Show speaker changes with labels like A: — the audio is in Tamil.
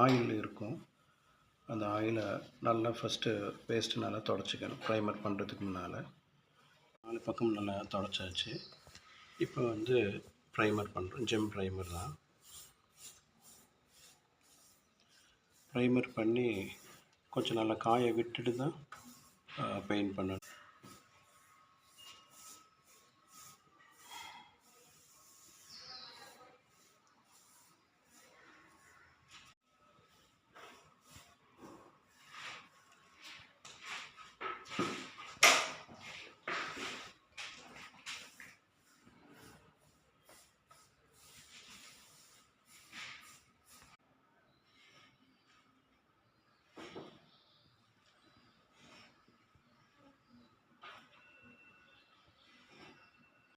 A: ஆயில் இருக்கும். அந்த ஆயிலை நல்லா ஃபஸ்ட்டு பேஸ்ட்டு நல்லா தொடச்சிக்கணும். ப்ரைமர் பண்ணுறதுக்கு முன்னால் 4 பக்கம் நல்லா தொடச்சாச்சு. இப்போ வந்து ப்ரைமர் பண்ணுறோம். ஜெம் ப்ரைமர் தான். ப்ரைமர் பண்ணி கொஞ்சம் நல்லா காய விட்டுட்டு தான் பெயிண்ட் பண்ணணும்.